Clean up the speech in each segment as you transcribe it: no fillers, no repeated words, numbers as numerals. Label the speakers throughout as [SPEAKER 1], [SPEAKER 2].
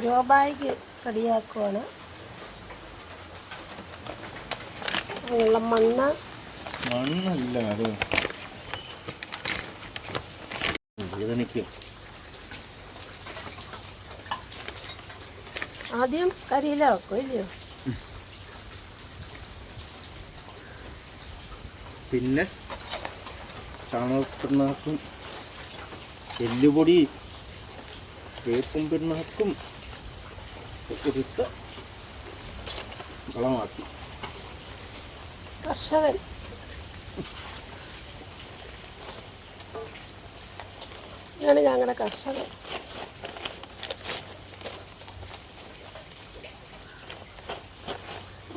[SPEAKER 1] Grow bag റെഡിയാക്കുവാണ്. അതിനുള്ള മണ്ണല്ല അത് ആദ്യം കരിയില വെക്കും ഇല്ലയോ?
[SPEAKER 2] പിന്നെ ചാണകപ്പിണ്ണാക്കും എല്ലുപൊടി വേപ്പും പിണ്ണാക്കും ഇട്ട് വളമാക്കി.
[SPEAKER 1] കർഷകൻ ഞങ്ങളുടെ കർഷകൻ.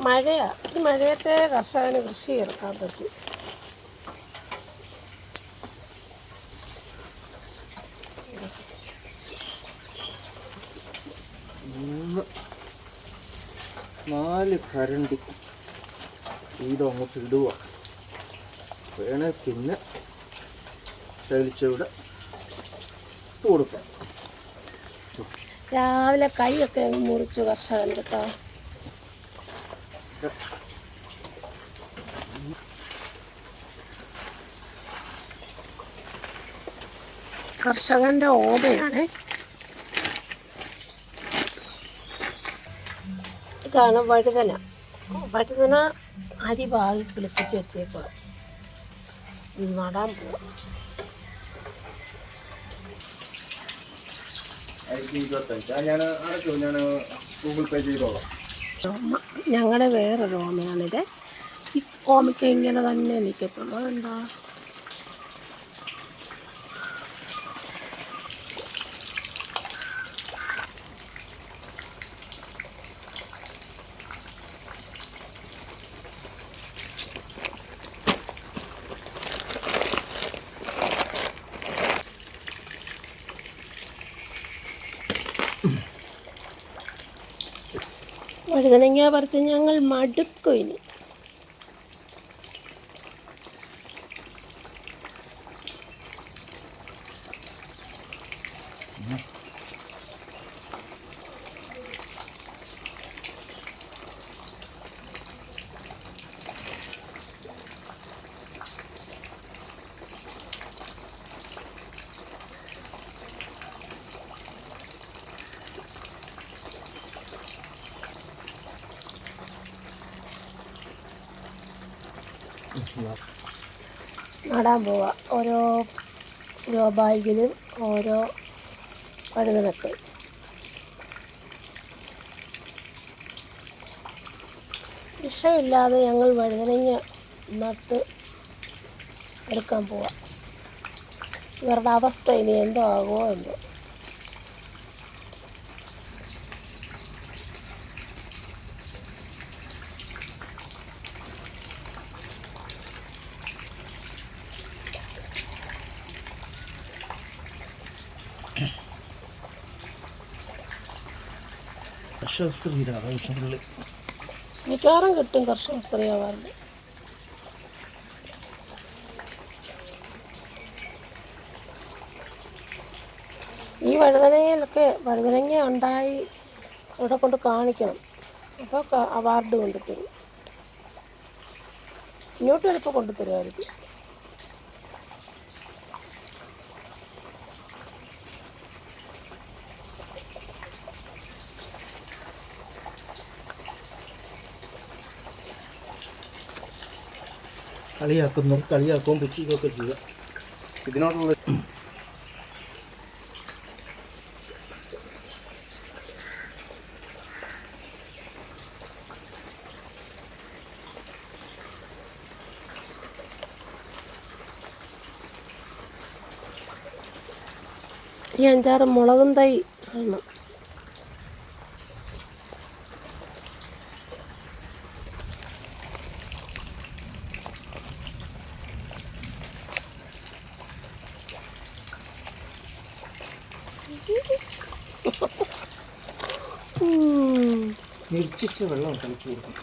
[SPEAKER 1] മഴയാ, ഈ മഴയത്തെ കർഷകന് കൃഷി ഇറക്കാൻ പറ്റും.
[SPEAKER 2] നാല് കരണ്ടി ഇതങ്ങോട്ട് ഇടുക. വേണേ പിന്നെ ചലിച്ചവിടെ ഇട്ട് കൊടുക്കാം.
[SPEAKER 1] രാവിലെ കൈയൊക്കെ മുറിച്ചു കർഷകൻ കേട്ടോ. കർഷകൻ്റെ ഓമയാണ്. ഇതാണ് വഴുതന. വഴുതന അരി പാകി കിളിപ്പിച്ച് വെച്ചേക്കുക. നടാൻ പോവാം. ഞങ്ങളുടെ വേറൊരു ഓമയാണിത്. ഈ ഓമയ്ക്ക് ഇങ്ങനെ തന്നെ നിൽക്കത്തുള്ളൂ. എന്താ വഴുതനങ്ങ പറിച്ച് ഞങ്ങൾ മടുക്കും ഇനി. നടാൻ പോവാ. ഓരോ ഗ്രോ ബാഗിലും ഓരോ വഴുതനക്ക്. വിഷമില്ലാതെ ഞങ്ങൾ വഴുതനങ്ങ നട്ട് എടുക്കാൻ പോവാം. ഇവരുടെ അവസ്ഥ ഇനി എന്തോ ആകുമോ എന്തോ.
[SPEAKER 2] കർഷക സ്ത്രീ രാധാകൃഷ്ണപിള്ളി
[SPEAKER 1] മിക്കവാറും കിട്ടും കർഷക സ്ത്രീ അവാർഡ്. ഈ വഴുതനങ്ങ ഉണ്ടായി അവിടെ കൊണ്ട് കാണിക്കണം. അപ്പോൾ അവാർഡ് കൊണ്ടുതരും. ഇങ്ങോട്ട് എളുപ്പം കൊണ്ടുതരുമായിരിക്കും.
[SPEAKER 2] കളിയാക്കും പുച്ഛിക്കുകയൊക്കെ ചെയ്യുക. ഇതിനോടുള്ള
[SPEAKER 1] ഈ 5-6 മുളകും തൈ ആണ്.
[SPEAKER 2] നിർച്ചിച്ച വെള്ളം കളിച്ചു കൊടുക്കും.